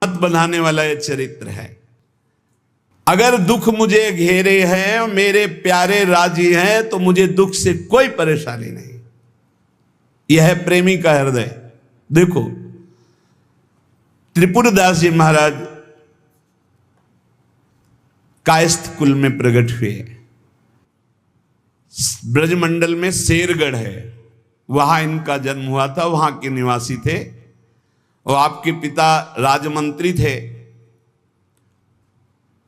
मत बनाने वाला यह चरित्र है। अगर दुख मुझे घेरे हैं, मेरे प्यारे राजी हैं, तो मुझे दुख से कोई परेशानी नहीं। यह है प्रेमी का हृदय। देखो त्रिपुरदास जी महाराज कायस्थ कुल में प्रकट हुए। ब्रजमंडल में शेरगढ़ है, वहां इनका जन्म हुआ था, वहां के निवासी थे। और आपके पिता राजमंत्री थे।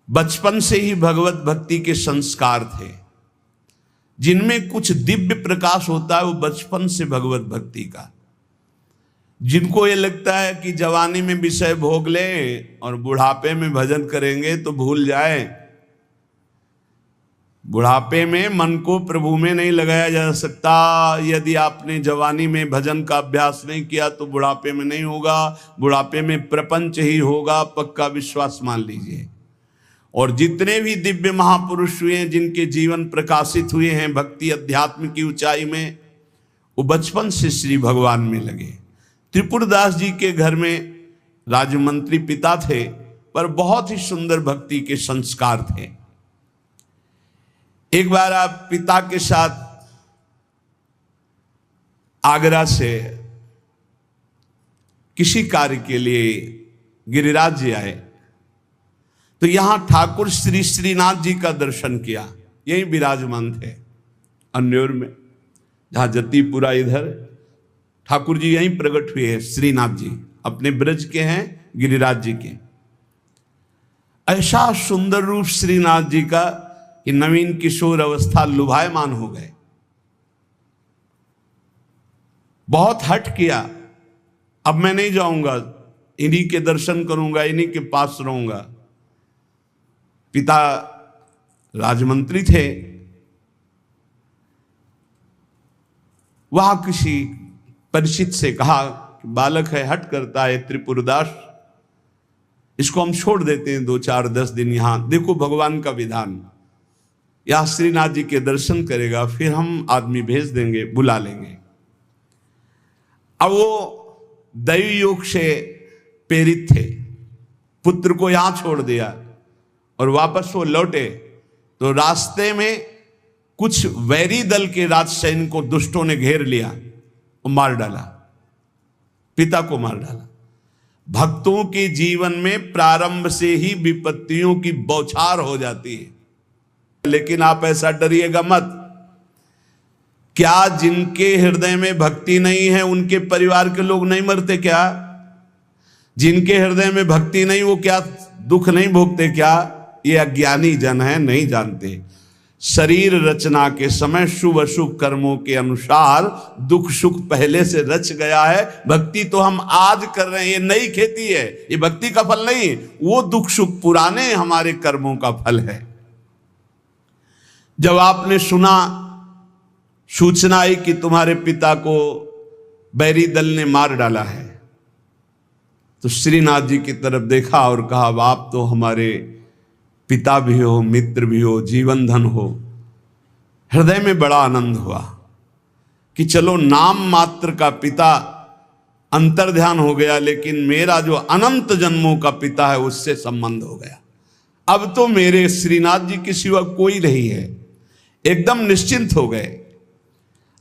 बचपन से ही भगवत भक्ति के संस्कार थे। जिनमें कुछ दिव्य प्रकाश होता है वो बचपन से भगवत भक्ति का। जिनको ये लगता है कि जवानी में विषय भोग लें और बुढ़ापे में भजन करेंगे तो भूल जाए। बुढ़ापे में मन को प्रभु में नहीं लगाया जा सकता। यदि आपने जवानी में भजन का अभ्यास नहीं किया तो बुढ़ापे में नहीं होगा। बुढ़ापे में प्रपंच ही होगा, पक्का विश्वास मान लीजिए। और जितने भी दिव्य महापुरुष हुए हैं, जिनके जीवन प्रकाशित हुए हैं भक्ति अध्यात्म की ऊंचाई में, वो बचपन से श्री भगवान में लगे। त्रिपुरदास जी के घर में राजमंत्री पिता थे, पर बहुत ही सुंदर भक्ति के संस्कार थे। एक बार आप पिता के साथ आगरा से किसी कार्य के लिए गिरिराज जी आए, तो यहां ठाकुर श्री श्रीनाथ जी का दर्शन किया। यही विराजमान थे अन्योर में, जहां जतीपुरा इधर ठाकुर जी यहीं प्रकट हुए हैं। श्रीनाथ जी अपने ब्रज के हैं, गिरिराज जी के। ऐसा सुंदर रूप श्रीनाथ जी का कि नवीन किशोर अवस्था लुभायमान हो गए। बहुत हट किया, अब मैं नहीं जाऊंगा, इन्हीं के दर्शन करूंगा, इन्हीं के पास रहूंगा। पिता राजमंत्री थे, वहां किसी परिचित से कहा कि बालक है, हट करता है त्रिपुरदास, इसको हम छोड़ देते हैं 2-4-10 दिन यहां। देखो भगवान का विधान, यहां श्रीनाथ जी के दर्शन करेगा, फिर हम आदमी भेज देंगे, बुला लेंगे। अब वो दैवी योग से प्रेरित थे, पुत्र को यहां छोड़ दिया और वापस वो लौटे तो रास्ते में कुछ वैरी दल के राजसैनिक को दुष्टों ने घेर लिया, वो मार डाला, पिता को मार डाला। भक्तों के जीवन में प्रारंभ से ही विपत्तियों की बौछार हो जाती है, लेकिन आप ऐसा डरिएगा मत। क्या जिनके हृदय में भक्ति नहीं है उनके परिवार के लोग नहीं मरते क्या? जिनके हृदय में भक्ति नहीं वो क्या दुख नहीं भोगते क्या? ये अज्ञानी जन है, नहीं जानते। शरीर रचना के समय शुभ अशुभ कर्मों के अनुसार दुख सुख पहले से रच गया है। भक्ति तो हम आज कर रहे हैं, ये नई खेती है, ये भक्ति का फल नहीं। वो दुख सुख पुराने हमारे कर्मों का फल है। जब आपने सुना, सूचना आई कि तुम्हारे पिता को बैरी दल ने मार डाला है, तो श्रीनाथ जी की तरफ देखा और कहा, आप तो हमारे पिता भी हो, मित्र भी हो, जीवन धन हो। हृदय में बड़ा आनंद हुआ कि चलो नाम मात्र का पिता अंतर्ध्यान हो गया, लेकिन मेरा जो अनंत जन्मों का पिता है उससे संबंध हो गया। अब तो मेरे श्रीनाथ जी के सिवा कोई नहीं है। एकदम निश्चिंत हो गए।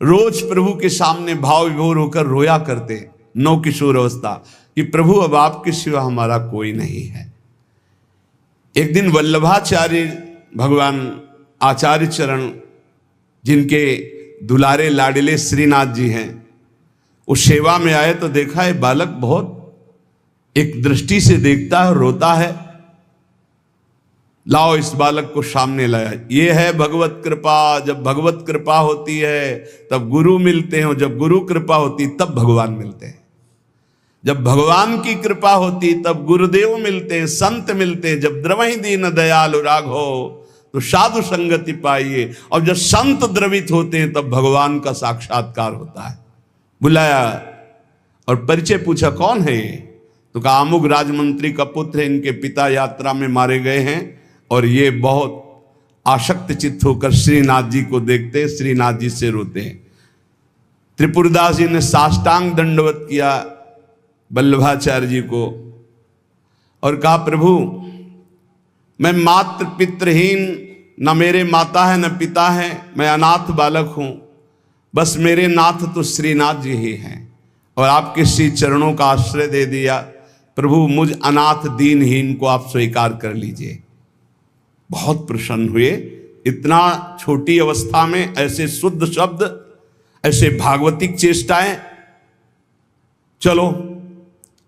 रोज प्रभु के सामने भाव विभोर होकर रोया करते, नौ किशोर अवस्था, कि प्रभु अब आपके सिवा हमारा कोई नहीं है। एक दिन वल्लभाचार्य भगवान आचार्य चरण, जिनके दुलारे लाडले श्रीनाथ जी हैं, वो सेवा में आए तो देखा है बालक बहुत एक दृष्टि से देखता है, रोता है। लाओ इस बालक को सामने लाया। ये है भगवत कृपा। जब भगवत कृपा होती है तब गुरु मिलते हैं, जब गुरु कृपा होती तब भगवान मिलते हैं। जब भगवान की कृपा होती तब गुरुदेव मिलते हैं, संत मिलते हैं। जब द्रवहि दीन दयालु राघो तो साधु संगति पाइए। और जब संत द्रवित होते हैं तब भगवान का साक्षात्कार होता है। बुलाया और परिचय पूछा, कौन है ये? तो कहा, अमुक राजमंत्री का पुत्र है, इनके पिता यात्रा में मारे गए हैं और ये बहुत आसक्त चित्त होकर श्रीनाथ जी को देखते, श्रीनाथ जी से रोते हैं। त्रिपुरदास जी ने साष्टांग दंडवत किया वल्लभाचार्य जी को और कहा प्रभु मैं मात्र पितृहीन, न मेरे माता है न पिता है, मैं अनाथ बालक हूं, बस मेरे नाथ तो श्रीनाथ जी ही हैं और आपके श्री चरणों का आश्रय दे दिया। प्रभु मुझ अनाथ दीनहीन को आप स्वीकार कर लीजिए। बहुत प्रसन्न हुए। इतना छोटी अवस्था में ऐसे शुद्ध शब्द, ऐसे भागवतिक चेष्टाएं। चलो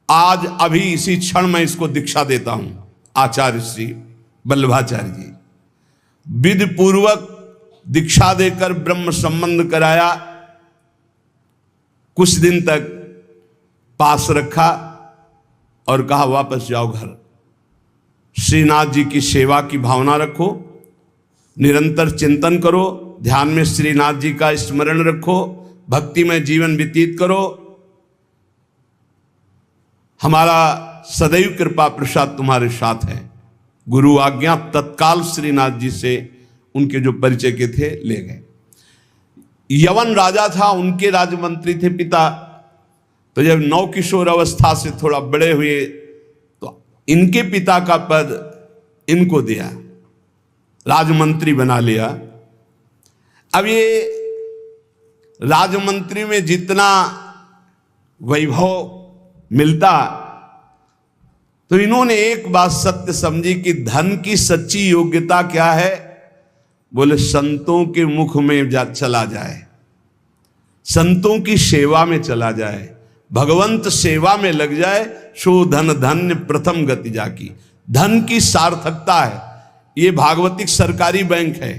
आज अभी इसी क्षण मैं इसको दीक्षा देता हूं। आचार्य श्री वल्लभाचार्य जी विधि पूर्वक दीक्षा देकर ब्रह्म संबंध कराया। कुछ दिन तक पास रखा और कहा वापस जाओ घर। श्रीनाथ जी की सेवा की भावना रखो, निरंतर चिंतन करो, ध्यान में श्रीनाथ जी का स्मरण रखो, भक्ति में जीवन व्यतीत करो। हमारा सदैव कृपा प्रसाद तुम्हारे साथ है। गुरु आज्ञा तत्काल श्रीनाथ जी से उनके जो परिचय के थे ले गए। यवन राजा था, उनके राजमंत्री थे पिता। तो जब नौ किशोर अवस्था से थोड़ा बड़े हुए तो इनके पिता का पद इनको दिया, राजमंत्री बना लिया। अब ये राजमंत्री में जितना वैभव मिलता, तो इन्होंने एक बात सत्य समझी कि धन की सच्ची योग्यता क्या है। बोले संतों के मुख में चला जाए, संतों की सेवा में चला जाए, भगवंत सेवा में लग जाए, सो धन धन्य प्रथम गति जाकी। धन की सार्थकता है। ये भागवतिक सरकारी बैंक है।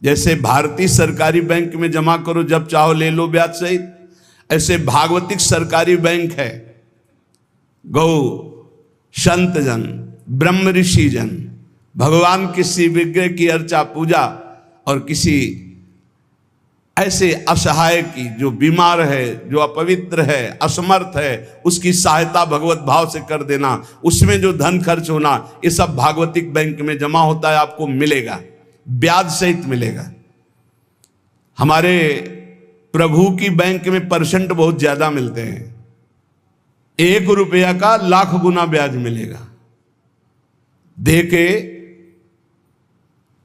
जैसे भारतीय सरकारी बैंक में जमा करो जब चाहो ले लो ब्याज सहित, ऐसे भागवतिक सरकारी बैंक है। गौ संत जन, ब्रह्म ऋषि जन, भगवान किसी विग्रह की अर्चा पूजा और किसी ऐसे असहाय की जो बीमार है, जो अपवित्र है, असमर्थ है, उसकी सहायता भगवत भाव से कर देना, उसमें जो धन खर्च होना, ये सब भागवतिक बैंक में जमा होता है। आपको मिलेगा, ब्याज सहित मिलेगा। हमारे प्रभु की बैंक में परसेंट बहुत ज्यादा मिलते हैं। 1 रुपया का लाख गुना ब्याज मिलेगा। देखे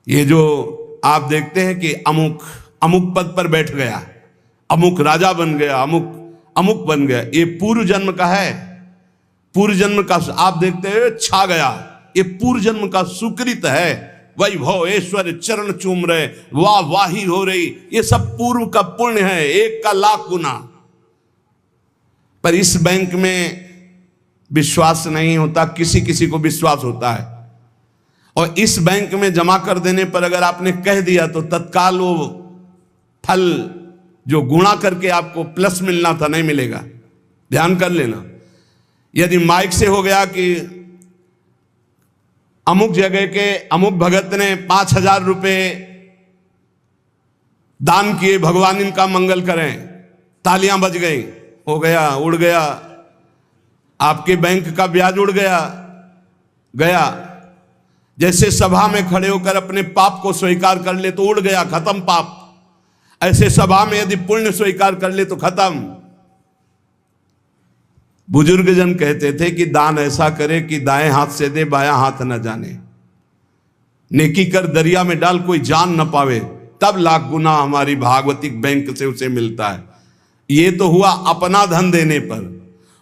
ये जो आप देखते हैं कि अमुक पद पर बैठ गया, अमुक राजा बन गया, अमुक बन गया, ये पूर्व जन्म का है। पूर्व जन्म का आप देखते हैं छा गया, ये पूर्व जन्म का सुकृत है। वैभव ऐश्वर्य चरण चूम रहे, वाह वाही हो रही, ये सब पूर्व का पुण्य है, 1 का लाख गुना। पर इस बैंक में विश्वास नहीं होता, किसी किसी को विश्वास होता है। और इस बैंक में जमा कर देने पर अगर आपने कह दिया तो तत्काल वो फल जो गुणा करके आपको प्लस मिलना था नहीं मिलेगा। ध्यान कर लेना। यदि माइक से हो गया कि अमुक जगह के अमुक भगत ने 5,000 रुपए दान किए, भगवान इनका मंगल करें, तालियां बज गई, हो गया, उड़ गया, आपके बैंक का ब्याज उड़ गया। जैसे सभा में खड़े होकर अपने पाप को स्वीकार कर ले तो उड़ गया, खत्म पाप। ऐसे सभा में यदि पुण्य स्वीकार कर ले तो खत्म। बुजुर्ग जन कहते थे कि दान ऐसा करे कि दाएं हाथ से दे, बायां हाथ न जाने। नेकी कर दरिया में डाल, कोई जान न पावे, तब लाख गुना हमारी भागवतिक बैंक से उसे मिलता है। ये तो हुआ अपना धन देने पर।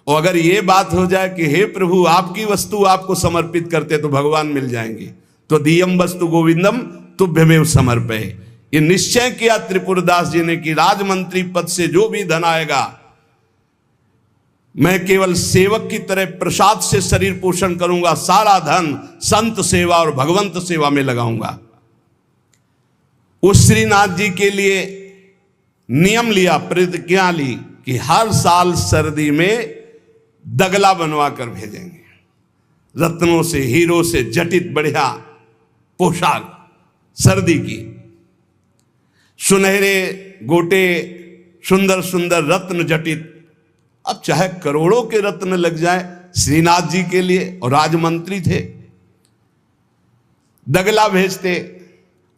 और अगर ये बात हो जाए कि हे प्रभु आपकी वस्तु आपको समर्पित करते तो भगवान मिल जाएंगे, तो दियम वस्तु गोविंदम तुभ्यमेव समर्पये। ये निश्चय किया त्रिपुरदास जी ने कि राजमंत्री पद से जो भी धन आएगा मैं केवल सेवक की तरह प्रसाद से शरीर पोषण करूंगा, सारा धन संत सेवा और भगवंत सेवा में लगाऊंगा। उस श्रीनाथ जी के लिए नियम लिया, प्रतिज्ञा ली कि हर साल सर्दी में दगला बनवा कर भेजेंगे, रत्नों से हीरो से जटित बढ़िया पोशाक, सर्दी की सुनहरे गोटे, सुंदर सुंदर रत्न जटित। अब चाहे करोड़ों के रत्न लग जाए श्रीनाथ जी के लिए, और राजमंत्री थे, दगला भेजते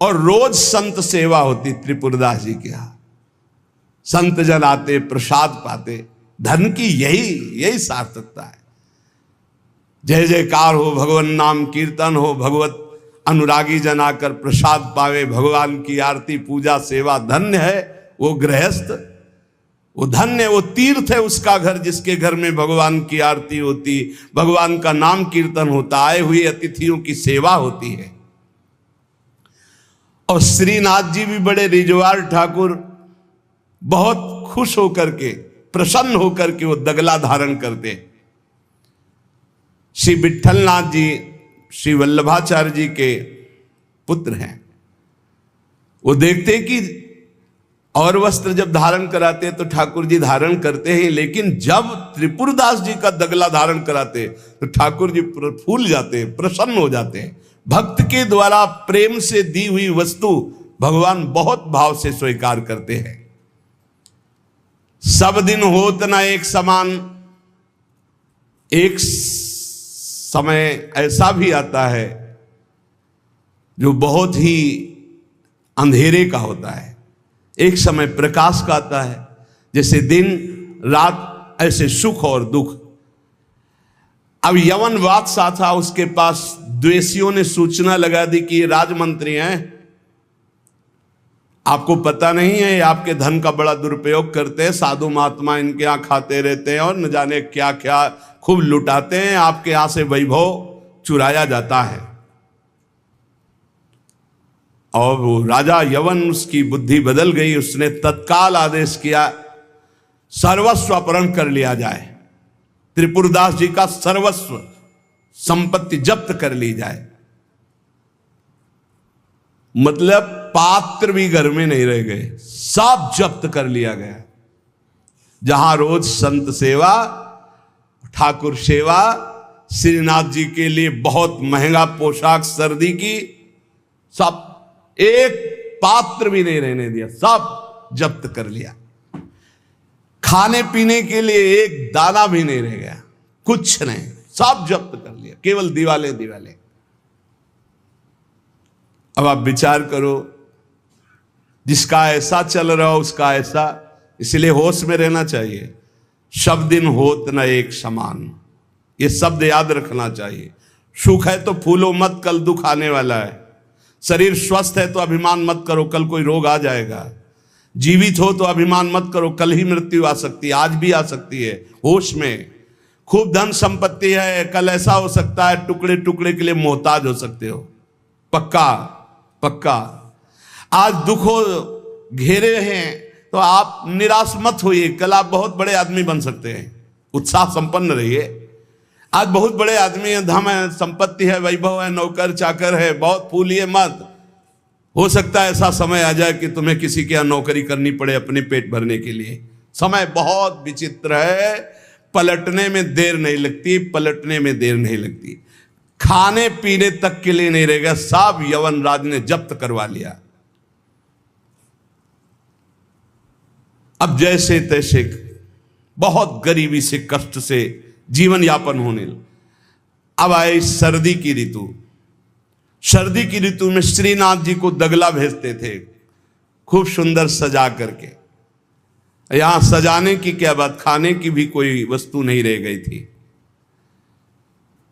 और रोज संत सेवा होती त्रिपुरदास जी के यहां। संत जन आते, प्रसाद पाते। धन की यही सार्थकता है। जय जयकार हो, भगवान नाम कीर्तन हो, भगवत अनुरागी जन आकर प्रसाद पावे, भगवान की आरती पूजा सेवा। धन्य है वो गृहस्थ, वो धन्य, वो तीर्थ है उसका घर जिसके घर में भगवान की आरती होती, भगवान का नाम कीर्तन होता, आए हुए अतिथियों की सेवा होती है। और श्रीनाथ जी भी बड़े रिजवार ठाकुर, बहुत खुश होकर के, प्रसन्न होकर के वो दगला धारण करते। श्री विठलनाथ जी श्री वल्लभाचार्य जी के पुत्र हैं। वो देखते कि और वस्त्र जब धारण कराते हैं तो ठाकुर जी धारण करते हैं, लेकिन जब त्रिपुरदास जी का दगला धारण कराते तो ठाकुर जी फूल जाते हैं, प्रसन्न हो जाते हैं। भक्त के द्वारा प्रेम से दी हुई वस्तु भगवान बहुत भाव से स्वीकार करते हैं। सब दिन होत न एक समान, एक समय ऐसा भी आता है जो बहुत ही अंधेरे का होता है, एक समय प्रकाश का आता है। जैसे दिन रात ऐसे सुख और दुख। अब यवन बादशाह था, उसके पास द्वेषियों ने सूचना लगा दी कि ये राजमंत्री हैं, आपको पता नहीं है, ये आपके धन का बड़ा दुरुपयोग करते हैं, साधु महात्मा इनके यहाँ खाते रहते हैं और न जाने क्या क्या खूब लुटाते हैं, आपके यहाँ से वैभव चुराया जाता है। और वो राजा यवन, उसकी बुद्धि बदल गई, उसने तत्काल आदेश किया सर्वस्व अपहरण कर लिया जाए, त्रिपुरदास जी का सर्वस्व संपत्ति जब्त कर ली जाए। मतलब पात्र भी घर में नहीं रह गए, सब जब्त कर लिया गया। जहां रोज संत सेवा, ठाकुर सेवा, श्रीनाथ जी के लिए बहुत महंगा पोशाक सर्दी की, सब, एक पात्र भी नहीं रहने दिया, सब जब्त कर लिया। खाने पीने के लिए एक दाना भी नहीं रह गया, कुछ नहीं, सब जब्त कर लिया, केवल दीवाले दीवाले। अब आप विचार करो, जिसका ऐसा चल रहा हो उसका ऐसा, इसलिए होश में रहना चाहिए। सब दिन होत न एक समान, ये शब्द याद रखना चाहिए। सुख है तो फूलो मत, कल दुख आने वाला है। शरीर स्वस्थ है तो अभिमान मत करो, कल कोई रोग आ जाएगा। जीवित हो तो अभिमान मत करो, कल ही मृत्यु आ सकती है, आज भी आ सकती है। होश में, खूब धन संपत्ति है, कल ऐसा हो सकता है टुकड़े टुकड़े के लिए मोहताज हो सकते हो। पक्का पक्का। आज दुखों घेरे हैं तो आप निराश मत होइए, कल आप बहुत बड़े आदमी बन सकते हैं। उत्साह संपन्न रहिए। आज बहुत बड़े आदमी हैं, धन है, संपत्ति है, वैभव है, नौकर चाकर है, बहुत फूलिए मत। हो सकता है ऐसा समय आ जाए कि तुम्हें किसी के यहाँ नौकरी करनी पड़े अपने पेट भरने के लिए। समय बहुत विचित्र है, पलटने में देर नहीं लगती, पलटने में देर नहीं लगती। खाने पीने तक के लिए नहीं रहेगा, सब यवन राज ने जब्त करवा लिया। अब जैसे तैसे बहुत गरीबी से, कष्ट से जीवन यापन होने लगा। अब आए सर्दी की ऋतु। सर्दी की ऋतु में श्रीनाथ जी को दगला भेजते थे, खूब सुंदर सजा करके। यहां सजाने की क्या बात, खाने की भी कोई वस्तु नहीं रह गई थी।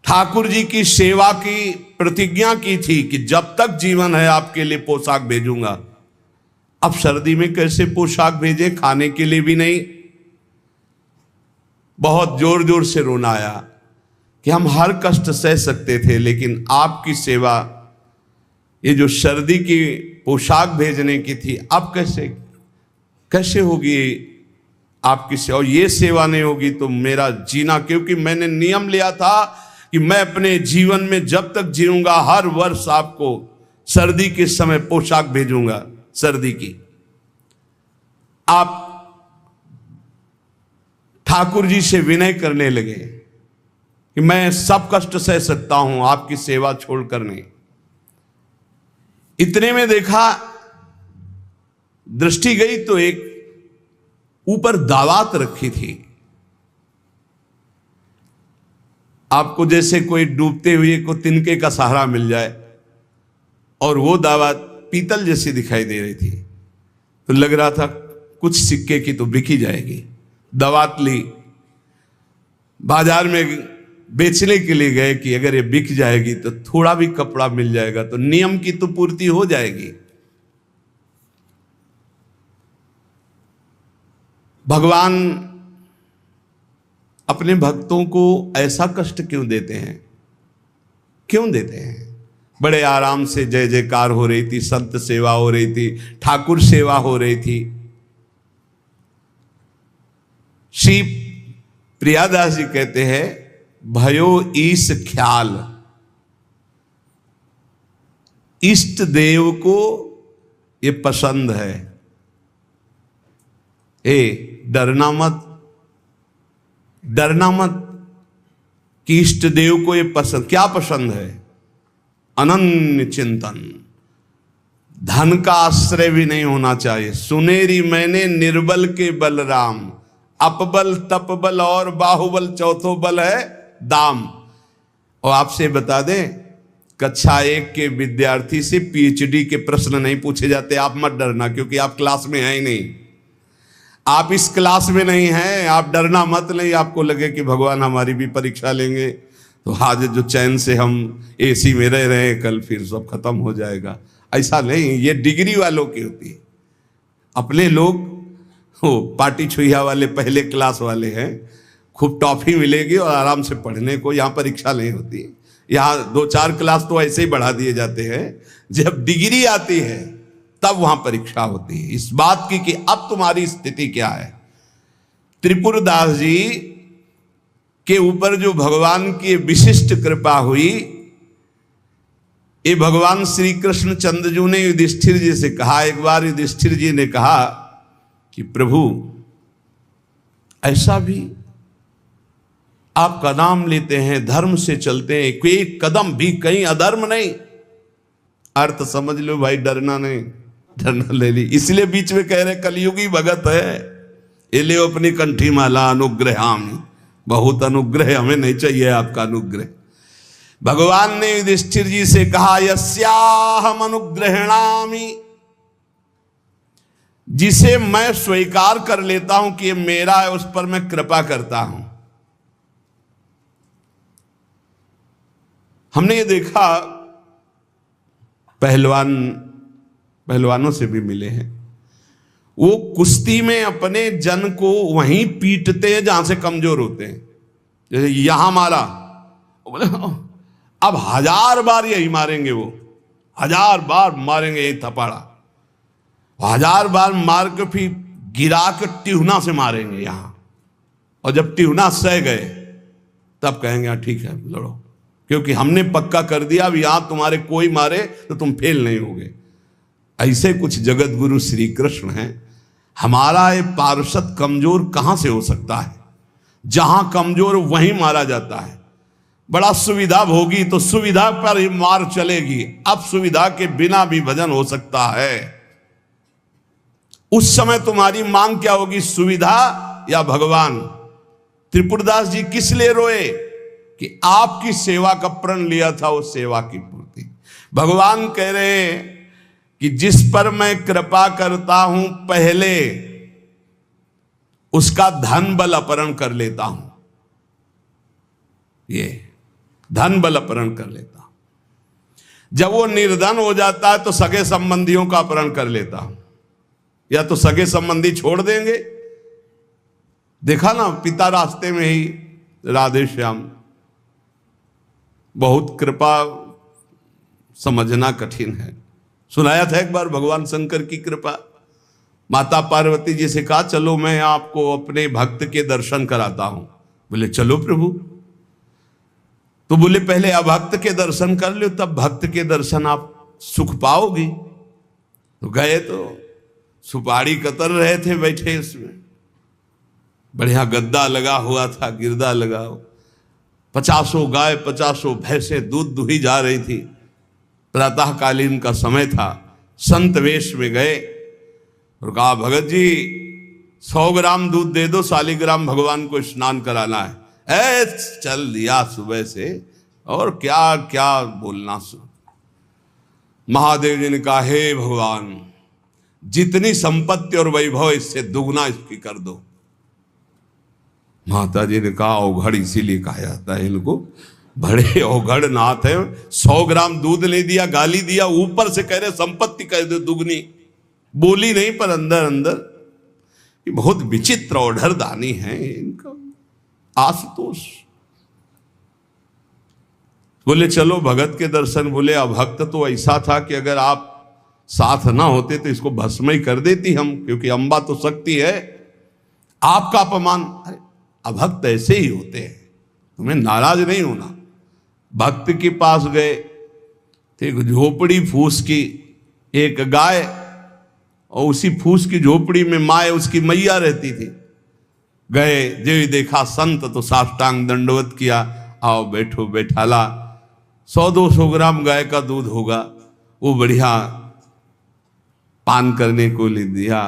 ठाकुर जी की सेवा की प्रतिज्ञा की थी कि जब तक जीवन है आपके लिए पोशाक भेजूंगा। अब सर्दी में कैसे पोशाक भेजे, खाने के लिए भी नहीं। बहुत जोर जोर से रोना आया कि हम हर कष्ट सह सकते थे, लेकिन आपकी सेवा, ये जो सर्दी की पोशाक भेजने की थी, अब कैसे होगी आपकी सेवा। और ये सेवा नहीं होगी तो मेरा जीना, क्योंकि मैंने नियम लिया था कि मैं अपने जीवन में जब तक जीऊंगा हर वर्ष आपको सर्दी के समय पोशाक भेजूंगा सर्दी की। आप ठाकुर जी से विनय करने लगे कि मैं सब कष्ट सह सकता हूं, आपकी सेवा छोड़कर नहीं। इतने में देखा, दृष्टि गई तो एक ऊपर दावात रखी थी। आपको जैसे कोई डूबते हुए को तिनके का सहारा मिल जाए, और वो दावत पीतल जैसी दिखाई दे रही थी, तो लग रहा था कुछ सिक्के की तो बिकी जाएगी। दावत ली, बाजार में बेचने के लिए गए कि अगर ये बिक जाएगी तो थोड़ा भी कपड़ा मिल जाएगा तो नियम की तो पूर्ति हो जाएगी। भगवान अपने भक्तों को ऐसा कष्ट क्यों देते हैं? क्यों देते हैं? बड़े आराम से जय जयकार हो रही थी, संत सेवा हो रही थी, ठाकुर सेवा हो रही थी। श्री प्रियादास जी कहते हैं, भयो ईश ख्याल, इष्ट देव को ये पसंद है। डरना मत, डरना मत कि इष्ट देव को ये पसंद, क्या पसंद है? अनन्य चिंतन, धन का आश्रय भी नहीं होना चाहिए। सुनेरी मैंने निर्बल के बलराम, अपबल तपबल और बाहुबल, चौथो बल है दाम। और आपसे बता दें, कक्षा 1 के विद्यार्थी से पीएचडी के प्रश्न नहीं पूछे जाते। आप मत डरना, क्योंकि आप क्लास में हैं ही नहीं, आप इस क्लास में नहीं हैं। आप डरना मत, नहीं आपको लगे कि भगवान हमारी भी परीक्षा लेंगे तो आज जो चैन से हम एसी में रह रहे हैं कल फिर सब खत्म हो जाएगा, ऐसा नहीं। ये डिग्री वालों की होती है। अपने लोग वो पार्टी छुइया वाले पहले क्लास वाले हैं, खूब टॉफी मिलेगी और आराम से पढ़ने को, यहाँ परीक्षा नहीं होती है। यहाँ 2-4 क्लास तो ऐसे ही बढ़ा दिए जाते हैं, जब डिग्री आती है तब वहां परीक्षा होती है इस बात की कि अब तुम्हारी स्थिति क्या है। त्रिपुरदास जी के ऊपर जो भगवान की विशिष्ट कृपा हुई, ये भगवान श्री कृष्ण चंद्रजू ने युधिष्ठिर जी से कहा। एक बार युधिष्ठिर जी ने कहा कि प्रभु, ऐसा भी आपका नाम लेते हैं, धर्म से चलते हैं, कोई कदम भी कहीं अधर्म नहीं। अर्थ समझ लो भाई, डरना नहीं, डरना ले ली। इसलिए बीच में कह रहे कलयुगी भगत है, ये ले अपनी कंठी माला अनुग्रहामी, बहुत अनुग्रह, हमें नहीं चाहिए आपका अनुग्रह। भगवान ने युधिष्ठिर जी से कहा, यस्याहम अनुग्रहणामि, जिसे मैं स्वीकार कर लेता हूं कि ये मेरा है, उस पर मैं कृपा करता हूं। हमने ये देखा, पहलवानों से भी मिले हैं, वो कुश्ती में अपने जन को वहीं पीटते हैं जहां से कमजोर होते हैं। जैसे यहां मारा, बोले अब 1000 बार यही मारेंगे, वो 1000 बार मारेंगे यही थपाड़ा, 1000 बार मार के फिर गिरा के टिहुना से मारेंगे यहां, और जब टिहुना सह गए तब कहेंगे हाँ ठीक है लड़ो, क्योंकि हमने पक्का कर दिया अब यहां तुम्हारे कोई मारे तो तुम फेल नहीं होगे। ऐसे कुछ जगत गुरु श्री कृष्ण हैं। हमारा ये पार्षद कमजोर कहां से हो सकता है? जहां कमजोर वहीं मारा जाता है। बड़ा सुविधा भोगी तो सुविधा पर ही मार चलेगी, अब सुविधा के बिना भी भजन हो सकता है। उस समय तुम्हारी मांग क्या होगी, सुविधा या भगवान? त्रिपुरदास जी किस लिए रोए? कि आपकी सेवा का प्रण लिया था, वो सेवा की पूर्ति। भगवान कह रहे हैं कि जिस पर मैं कृपा करता हूं पहले उसका धन बल अपहरण कर लेता हूं, ये धन बल अपहरण कर लेता हूं। जब वो निर्धन हो जाता है तो सगे संबंधियों का अपहरण कर लेता हूं, या तो सगे संबंधी छोड़ देंगे। देखा ना, पिता रास्ते में ही राधे श्याम, बहुत कृपा समझना कठिन है। सुनाया था एक बार भगवान शंकर की कृपा। माता पार्वती जी से कहा चलो मैं आपको अपने भक्त के दर्शन कराता हूं। बोले चलो प्रभु। तो बोले पहले अभक्त के दर्शन कर लो, तब भक्त के दर्शन आप सुख पाओगी। तो गए तो सुपारी कतर रहे थे बैठे, उसमें बढ़िया गद्दा लगा हुआ था, गिरदा लगा हुआ, 50 गाय 50 भैंसे दूध दुही जा रही थी। प्रातःकालीन का समय था। संत वेश में गए और कहा भगत जी 100 ग्राम दूध दे दो, शालिग्राम भगवान को स्नान कराना है। चल दिया सुबह से, और क्या क्या बोलना। महादेव जी ने कहा हे भगवान, जितनी संपत्ति और वैभव इससे दुगना इसकी कर दो। माता जी ने कहा अवघड़ इसीलिए कहा जाता है इनको, बड़े अवघड़ नाथ है। 100 ग्राम दूध ले दिया, गाली दिया, ऊपर से कह रहे संपत्ति कह दो दुगनी, बोली नहीं पर अंदर अंदर ये बहुत विचित्र और दानी है इनका। आशुतोष बोले चलो भगत के दर्शन। बोले अभक्त तो ऐसा था कि अगर आप साथ ना होते तो इसको भस्म ही कर देती हम, क्योंकि अंबा तो शक्ति है, आपका अपमान। अरे अभक्त ऐसे ही होते हैं, तुम्हें नाराज नहीं होना। भक्त के पास गए, एक झोपड़ी फूस की, एक गाय, और उसी फूस की झोपड़ी में माए उसकी मैया रहती थी। गए, जो देखा संत तो साष्टांग दंडवत किया, आओ बैठो बैठाला। 100-200 ग्राम गाय का दूध होगा, वो बढ़िया पान करने को ले दिया।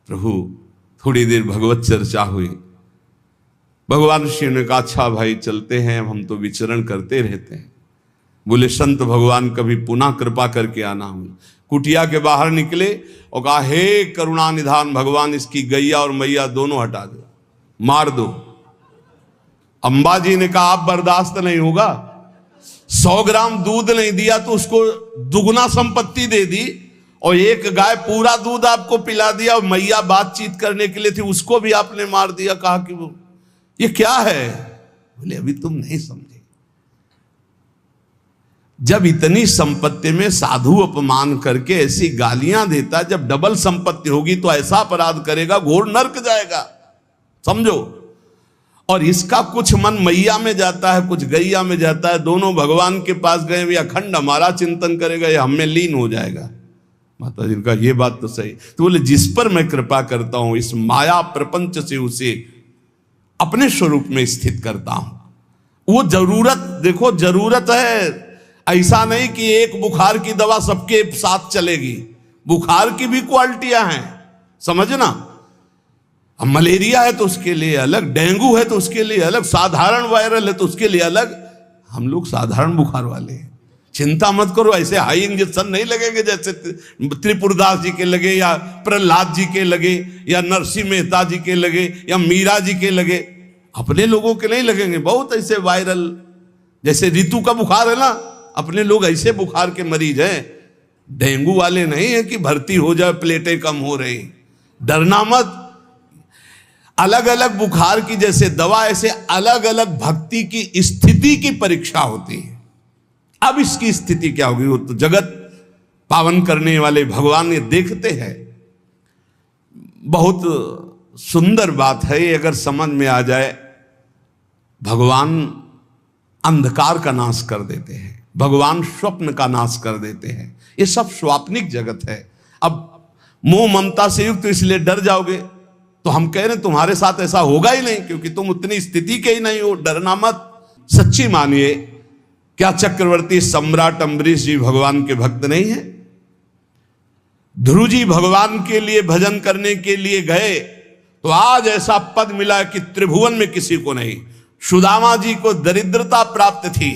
प्रभु थोड़ी देर भगवत चर्चा हुई। भगवान शिव ने कहा अच्छा भाई चलते हैं, हम तो विचरण करते रहते हैं। बोले संत भगवान कभी पुनः कृपा करके आना। हम कुटिया के बाहर निकले और कहा हे करुणा निधान भगवान, इसकी गैया और मैया दोनों हटा दो, मार दो। अंबाजी ने कहा आप बर्दाश्त नहीं होगा, 100 ग्राम दूध नहीं दिया तो उसको दुगुना संपत्ति दे दी, और एक गाय पूरा दूध आपको पिला दिया, और मैया बातचीत करने के लिए थी उसको भी आपने मार दिया। कहा कि वो ये क्या है? बोले अभी तुम नहीं समझे। जब इतनी संपत्ति में साधु अपमान करके ऐसी गालियां देता, जब डबल संपत्ति होगी तो ऐसा अपराध करेगा, घोर नरक जाएगा, समझो। और इसका कुछ मन मैया में जाता है, कुछ गैया में जाता है। दोनों भगवान के पास गए, वे अखंड हमारा चिंतन करेगा, ये हमें लीन हो जाएगा। माता जी का ये बात तो सही। तो बोले जिस पर मैं कृपा करता हूं, इस माया प्रपंच से उसे अपने स्वरूप में स्थित करता हूं। वो जरूरत देखो, जरूरत है, ऐसा नहीं कि एक बुखार की दवा सबके साथ चलेगी। बुखार की भी क्वालिटियां हैं, समझना। अब मलेरिया है तो उसके लिए अलग, डेंगू है तो उसके लिए अलग, साधारण वायरल है तो उसके लिए अलग। हम लोग साधारण बुखार वाले हैं, चिंता मत करो। ऐसे हाई इंजेक्शन नहीं लगेंगे जैसे त्रिपुरदास जी के लगे, या प्रहलाद जी के लगे, या नरसिंह मेहता जी के लगे, या मीरा जी के लगे। अपने लोगों के नहीं लगेंगे। बहुत ऐसे वायरल, जैसे ऋतु का बुखार है ना, अपने लोग ऐसे बुखार के मरीज हैं। डेंगू वाले नहीं है कि भर्ती हो जाए, प्लेटें कम हो रही। डरना मत। अलग अलग बुखार की जैसे दवा, ऐसे अलग अलग भक्ति की स्थिति की परीक्षा होती है। अब इसकी स्थिति क्या होगी, वो तो जगत पावन करने वाले भगवान ये देखते हैं। बहुत सुंदर बात है ये, अगर समझ में आ जाए। भगवान अंधकार का नाश कर देते हैं, भगवान स्वप्न का नाश कर देते हैं। ये सब स्वाप्निक जगत है। अब मोह ममता से युक्त इसलिए डर जाओगे, तो हम कह रहे हैं तुम्हारे साथ ऐसा होगा ही नहीं, क्योंकि तुम उतनी स्थिति के ही नहीं हो। डरना मत, सच्ची मानिए। क्या चक्रवर्ती सम्राट अम्बरीश जी भगवान के भक्त नहीं है? ध्रुव जी भगवान के लिए भजन करने के लिए गए तो आज ऐसा पद मिला कि त्रिभुवन में किसी को नहीं। सुदामा जी को दरिद्रता प्राप्त थी,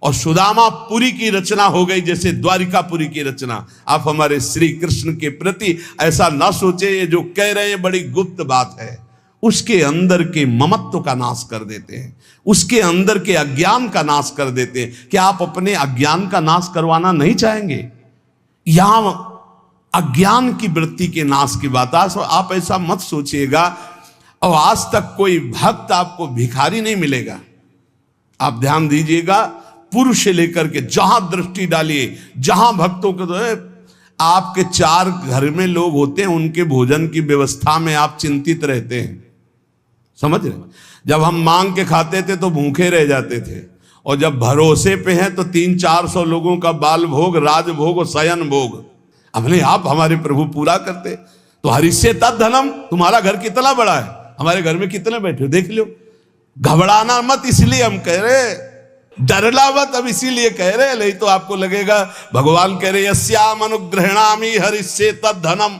और सुदामापुरी की रचना हो गई जैसे द्वारिकापुरी की रचना। आप हमारे श्री कृष्ण के प्रति ऐसा ना सोचे, ये जो कह रहे हैं बड़ी गुप्त बात है। उसके अंदर के ममत्व का नाश कर देते हैं, उसके अंदर के अज्ञान का नाश कर देते हैं। क्या आप अपने अज्ञान का नाश करवाना नहीं चाहेंगे? यहां अज्ञान की वृत्ति के नाश की बात। आप ऐसा मत सोचिएगा। और आज तक कोई भक्त आपको भिखारी नहीं मिलेगा। आप ध्यान दीजिएगा, पुरुष से लेकर के जहां दृष्टि डालिए, जहां भक्तों को, तो आपके 4 घर में लोग होते हैं, उनके भोजन की व्यवस्था में आप चिंतित रहते हैं, समझ रहे? जब हम मांग के खाते थे तो भूखे रह जाते थे, और जब भरोसे पे हैं तो 300-400 लोगों का बाल भोग, राज भोग और शयन भोग अपने आप हमारे प्रभु पूरा करते। तो हरिष्ये तद धनम। तुम्हारा घर कितना बड़ा है, हमारे घर में कितने बैठे हो देख लो। घबराना मत, इसलिए हम कह रहे, डरना मत अब इसीलिए कह रहे, नहीं तो आपको लगेगा भगवान कह रहे यस्याम अनुग्रहणामि हरिष्ये तद धनम।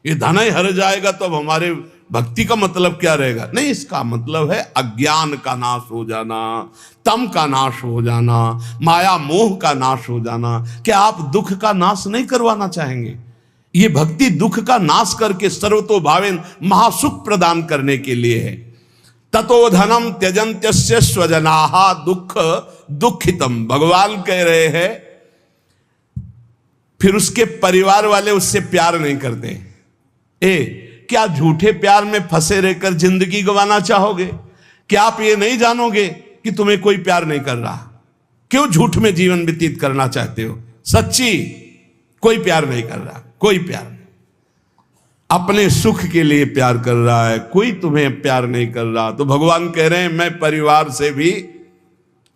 ये धन ही हर जाएगा तो अब हमारे भक्ति का मतलब क्या रहेगा? नहीं, इसका मतलब है अज्ञान का नाश हो जाना, तम का नाश हो जाना, माया मोह का नाश हो जाना। क्या आप दुख का नाश नहीं करवाना चाहेंगे? ये भक्ति दुख का नाश करके सर्वतोभावेन महासुख प्रदान करने के लिए है। ततो धनम त्यजंत्यस्य स्वजनाहा दुख दुखितम। भगवान कह रहे हैं फिर उसके परिवार वाले उससे प्यार नहीं करते। क्या झूठे प्यार में फंसे रहकर जिंदगी गंवाना चाहोगे? क्या आप ये नहीं जानोगे कि तुम्हें कोई प्यार नहीं कर रहा? क्यों झूठ में जीवन व्यतीत करना चाहते हो? सच्ची कोई प्यार नहीं कर रहा, कोई प्यार नहीं। अपने सुख के लिए प्यार कर रहा है, कोई तुम्हें प्यार नहीं कर रहा। तो भगवान कह रहे हैं मैं परिवार से भी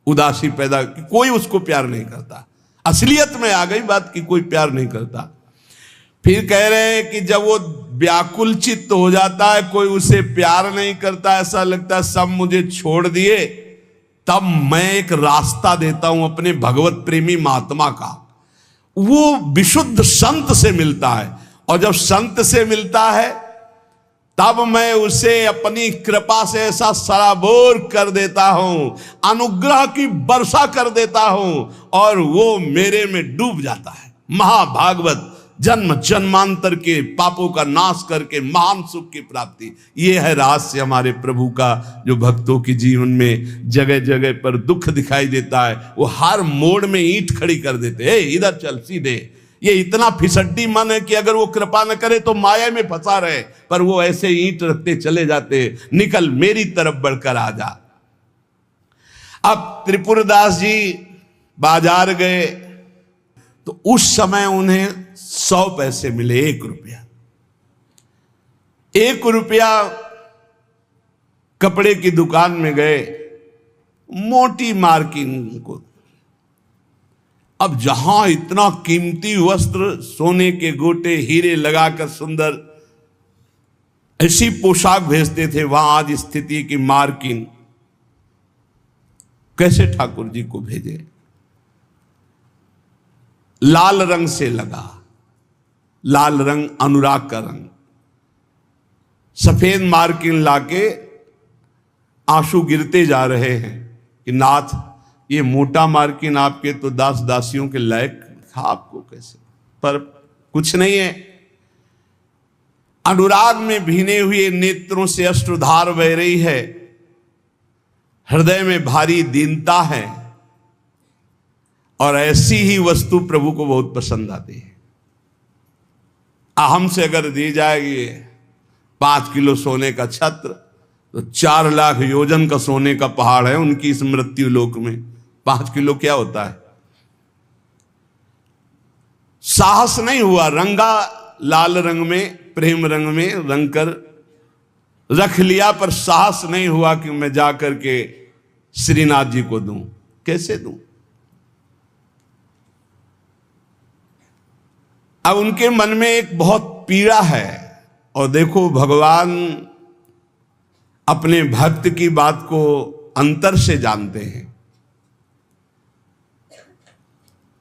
उदासी पैदा, कोई उसको प्यार नहीं करता। असलियत में आ गई बात कि कोई प्यार नहीं करता। फिर कह रहे हैं कि जब वो व्याकुल चित्त हो जाता है, कोई उसे प्यार नहीं करता, ऐसा लगता है सब मुझे छोड़ दिए, तब मैं एक रास्ता देता हूं अपने भगवत प्रेमी महात्मा का। वो विशुद्ध संत से मिलता है, और जब संत से मिलता है तब मैं उसे अपनी कृपा से ऐसा सराबोर कर देता हूं, अनुग्रह की वर्षा कर देता हूं, और वो मेरे में डूब जाता है। महाभागवत जन्म जन्मांतर के पापों का नाश करके महान सुख की प्राप्ति। ये है रहस्य हमारे प्रभु का, जो भक्तों के जीवन में जगह जगह पर दुख दिखाई देता है, वो हर मोड़ में ईंट खड़ी कर देते हैं। इधर चल सीधे। ये इतना फिसड्डी मन है कि अगर वो कृपा न करे तो माया में फंसा रहे, पर वो ऐसे ईंट रखते चले जाते, निकल मेरी तरफ बढ़कर आ जा। अब त्रिपुरदास जी बाजार गए तो उस समय उन्हें 100 पैसे मिले, 1 रुपया। 1 रुपया कपड़े की दुकान में गए, मोटी मार्किंग को। अब जहां इतना कीमती वस्त्र, सोने के गोटे, हीरे लगाकर सुंदर ऐसी पोशाक भेजते थे, वहां आज स्थिति की मार्किंग कैसे ठाकुर जी को भेजे? लाल रंग से लगा, लाल रंग अनुराग का रंग, सफेद मार्किन लाके आंसू गिरते जा रहे हैं कि नाथ ये मोटा मार्किन आपके तो दास दासियों के लायक था, आपको कैसे? पर कुछ नहीं है। अनुराग में भीने हुए नेत्रों से अश्रुधार बह रही है, हृदय में भारी दीनता है, और ऐसी ही वस्तु प्रभु को बहुत पसंद आती है। हमसे अगर दी जाएगी 5 किलो सोने का छत्र, तो 4 लाख योजन का सोने का पहाड़ है उनकी इस मृत्यु लोक में। 5 किलो क्या होता है? साहस नहीं हुआ, रंगा लाल रंग में, प्रेम रंग में रंग कर रख लिया, पर साहस नहीं हुआ कि मैं जाकर के श्रीनाथ जी को दूं। कैसे दूं? अब उनके मन में एक बहुत पीड़ा है, और देखो भगवान अपने भक्त की बात को अंतर से जानते हैं।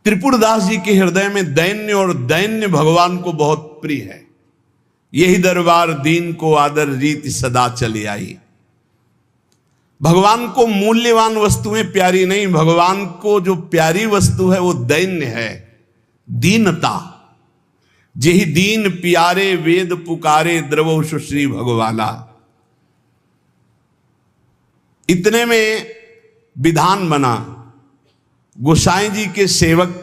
त्रिपुरदास जी के हृदय में दैन्य, और दैन्य भगवान को बहुत प्रिय है। यही दरबार दीन को आदर रीति सदा चली आई। भगवान को मूल्यवान वस्तुएं प्यारी नहीं, भगवान को जो प्यारी वस्तु है वो दैन्य है, दीनता। जेहि दीन प्यारे वेद पुकारे, द्रवो सुश्री भगवाला। इतने में विधान बना, गोसाई जी के सेवक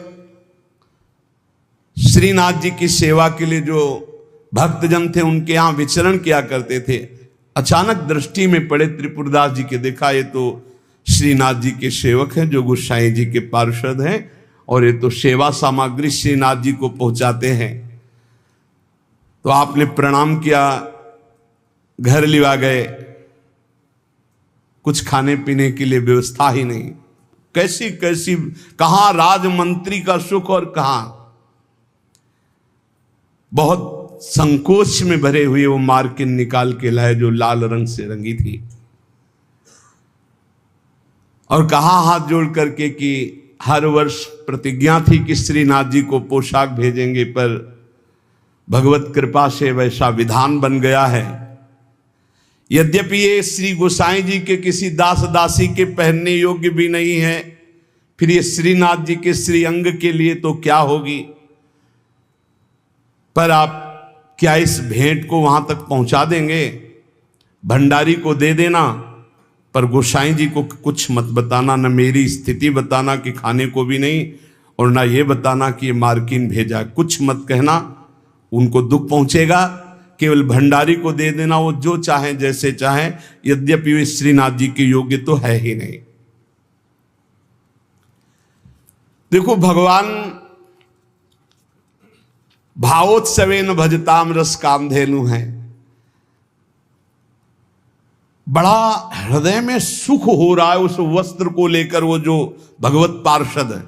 श्रीनाथ जी की सेवा के लिए जो भक्तजन थे उनके यहां विचरण किया करते थे, अचानक दृष्टि में पड़े त्रिपुरदास जी के। देखा ये तो श्रीनाथ जी के सेवक हैं जो गोसाई जी के पार्षद हैं, और ये तो सेवा सामग्री श्रीनाथ जी को पहुंचाते हैं। तो आपने प्रणाम किया, घर लिवा गए, कुछ खाने पीने के लिए व्यवस्था ही नहीं। कैसी कैसी, कहां राजमंत्री का सुख और कहां, बहुत संकोच में भरे हुए वो मार्किन निकाल के लाए जो लाल रंग से रंगी थी, और कहा हाथ जोड़ करके कि हर वर्ष प्रतिज्ञा थी कि श्रीनाथ जी को पोशाक भेजेंगे, पर भगवत कृपा से वैसा विधान बन गया है। यद्यपि ये श्री गोसाई जी के किसी दास दासी के पहनने योग्य भी नहीं है, फिर ये श्रीनाथ जी के श्री अंग के लिए तो क्या होगी। पर आप क्या इस भेंट को वहां तक पहुंचा देंगे? भंडारी को दे देना, पर गोसाई जी को कुछ मत बताना, न मेरी स्थिति बताना कि खाने को भी नहीं, और ना ये बताना कि ये मार्किन भेजा, कुछ मत कहना, उनको दुख पहुंचेगा। केवल भंडारी को दे देना, वो जो चाहे जैसे चाहे, यद्यपि वे श्रीनाथ जी के योग्य तो है ही नहीं। देखो भगवान भावोत्सवेन भजताम रस कामधेनु है। बड़ा हृदय में सुख हो रहा है उस वस्त्र को लेकर। वो जो भगवत पार्षद है,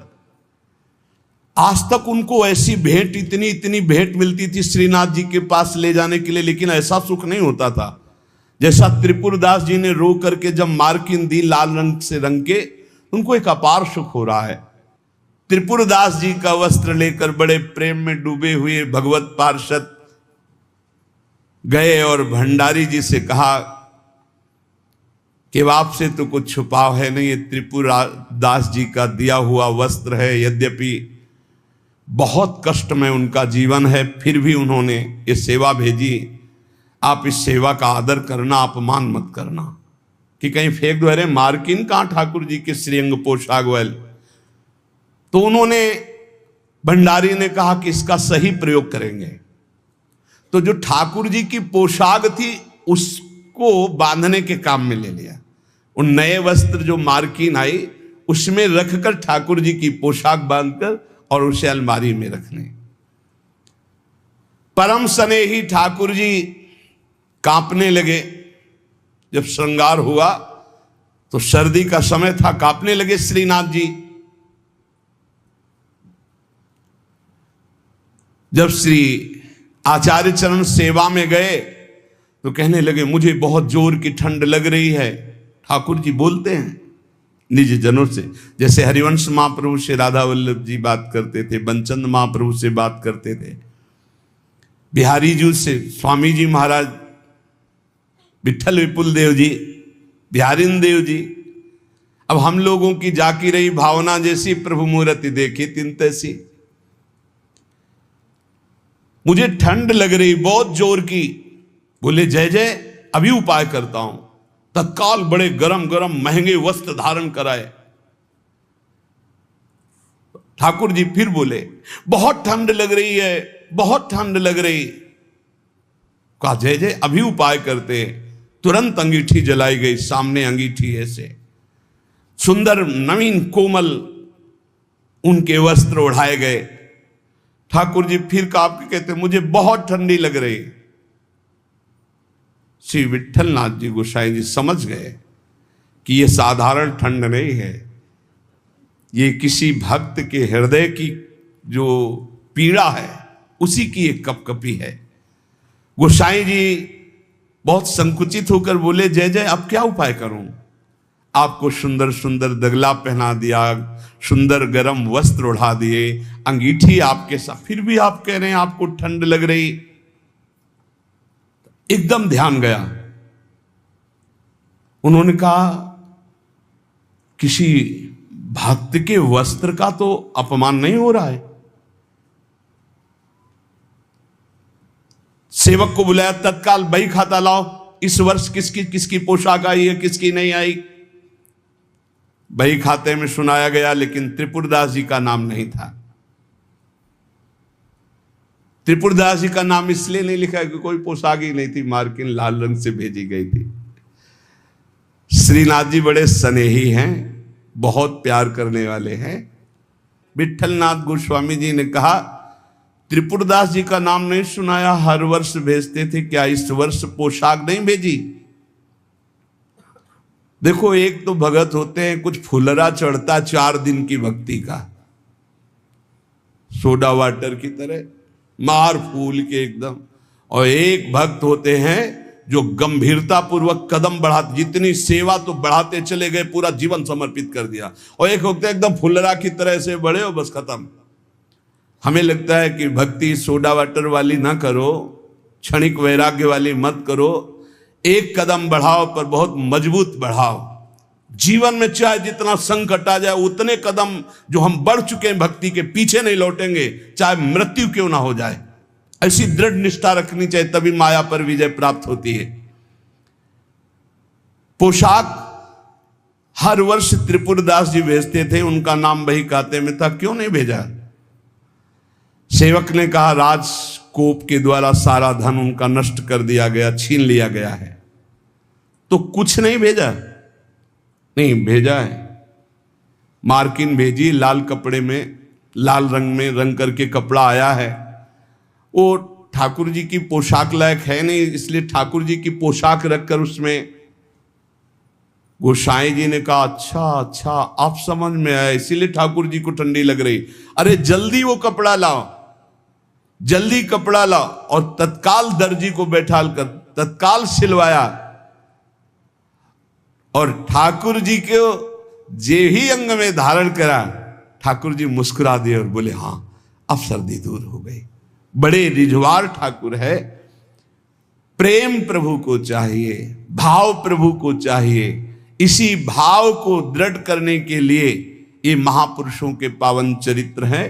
आज तक उनको ऐसी भेंट, इतनी इतनी भेंट मिलती थी श्रीनाथ जी के पास ले जाने के लिए, लेकिन ऐसा सुख नहीं होता था जैसा त्रिपुरदास जी ने रो करके जब मार्किन दी लाल रंग से रंग के, उनको एक अपार सुख हो रहा है। त्रिपुरदास जी का वस्त्र लेकर बड़े प्रेम में डूबे हुए भगवत पार्षद गए और भंडारी जी से कहा कि आपसे तो कुछ छुपाव है नहीं, ये त्रिपुरदास जी का दिया हुआ वस्त्र है, यद्यपि बहुत कष्ट में उनका जीवन है, फिर भी उन्होंने ये सेवा भेजी। आप इस सेवा का आदर करना, अपमान मत करना कि कहीं फेंक दो, अरे मार्किन कहाँ ठाकुर जी के श्रीअंग पोशाक वाल। तो उन्होंने, भंडारी ने कहा कि इसका सही प्रयोग करेंगे। तो जो ठाकुर जी की पोशाक थी उसको बांधने के काम में ले लिया। उन नए वस्त्र जो मार्किन आई उसमें रखकर ठाकुर जी की पोशाक बांधकर और उसे अलमारी में रखने। परम स्नेही ठाकुर जी कांपने लगे। जब श्रृंगार हुआ तो सर्दी का समय था, कांपने लगे श्रीनाथ जी। जब श्री आचार्य चरण सेवा में गए तो कहने लगे मुझे बहुत जोर की ठंड लग रही है। ठाकुर जी बोलते हैं निज जनों से, जैसे हरिवंश महाप्रभु से राधा वल्लभ जी बात करते थे, बंचंद महाप्रभु से बात करते थे, बिहारी जी से स्वामी जी महाराज, विठल विपुल देव जी, बिहारिन देव जी। अब हम लोगों की जाकी रही भावना जैसी प्रभु मूर्ति देखी तिन तैसी। मुझे ठंड लग रही बहुत जोर की। बोले जय जय, अभी उपाय करता हूं। तत्काल बड़े गरम गरम महंगे वस्त्र धारण कराए। ठाकुर जी फिर बोले बहुत ठंड लग रही है, बहुत ठंड लग रही। कहा जय जय, अभी उपाय करते। तुरंत अंगीठी जलाई गई, सामने अंगीठी ऐसे सुंदर नवीन कोमल उनके वस्त्र उड़ाए गए। ठाकुर जी फिर कांप के कहते मुझे बहुत ठंडी लग रही। श्री विठल नाथ जी गोसाई जी समझ गए कि यह साधारण ठंड नहीं है, ये किसी भक्त के हृदय की जो पीड़ा है उसी की एक कपकपी है। गोसाई जी बहुत संकुचित होकर बोले जय जय, अब क्या उपाय करूं? आपको सुंदर सुंदर दगला पहना दिया, सुंदर गरम वस्त्र उड़ा दिए, अंगीठी आपके साथ, फिर भी आप कह रहे हैं आपको ठंड लग रही। एकदम ध्यान गया। उन्होंने कहा किसी भक्त के वस्त्र का तो अपमान नहीं हो रहा है। सेवक को बुलाया, तत्काल बही खाता लाओ, इस वर्ष किसकी किसकी पोशाक आई है, किसकी नहीं आई। बही खाते में सुनाया गया, लेकिन त्रिपुरदास जी का नाम नहीं था। त्रिपुरदास जी का नाम इसलिए नहीं लिखा कि कोई पोशाक ही नहीं थी, मार्किन लाल रंग से भेजी गई थी। श्रीनाथ जी बड़े स्नेही हैं, बहुत प्यार करने वाले हैं। विठलनाथ गोस्वामी जी ने कहा त्रिपुरदास जी का नाम नहीं सुनाया, हर वर्ष भेजते थे, क्या इस वर्ष पोशाक नहीं भेजी? देखो एक तो भगत होते हैं कुछ फुलरा चढ़ता 4 दिन की भक्ति का, सोडा वाटर की तरह मार फूल के एकदम, और एक भक्त होते हैं जो गंभीरता पूर्वक कदम बढ़ाते, जितनी सेवा तो बढ़ाते चले गए, पूरा जीवन समर्पित कर दिया। और एक होते हैं एकदम फुलरा की तरह से बड़े हो बस खत्म। हमें लगता है कि भक्ति सोडा वाटर वाली ना करो, क्षणिक वैराग्य वाली मत करो, एक कदम बढ़ाओ पर बहुत मजबूत बढ़ाओ। जीवन में चाहे जितना संकट आ जाए, उतने कदम जो हम बढ़ चुके हैं भक्ति के, पीछे नहीं लौटेंगे, चाहे मृत्यु क्यों ना हो जाए। ऐसी दृढ़ निष्ठा रखनी चाहिए, तभी माया पर विजय प्राप्त होती है। पोशाक हर वर्ष त्रिपुरदास जी भेजते थे, उनका नाम वही खाते में था, क्यों नहीं भेजा? सेवक ने कहा राजकोप के द्वारा सारा धन उनका नष्ट कर दिया गया, छीन लिया गया है, तो कुछ नहीं भेजा? नहीं भेजा है। मार्किन भेजी, लाल कपड़े में, लाल रंग में रंग करके कपड़ा आया है। वो ठाकुर जी की पोशाक लायक है नहीं, इसलिए ठाकुर जी की पोशाक रखकर उसमें गोसाई जी ने कहा अच्छा अच्छा आप समझ में आया, इसीलिए ठाकुर जी को ठंडी लग रही। अरे जल्दी वो कपड़ा लाओ, जल्दी कपड़ा लाओ। और तत्काल दर्जी को बैठाल कर तत्काल सिलवाया। और ठाकुर जी को जे ही अंग में धारण करा, ठाकुर जी मुस्कुरा दिए और बोले हाँ अब सर्दी दूर हो गई। बड़े रिझवार ठाकुर है। प्रेम प्रभु को चाहिए, भाव प्रभु को चाहिए। इसी भाव को दृढ़ करने के लिए ये महापुरुषों के पावन चरित्र हैं।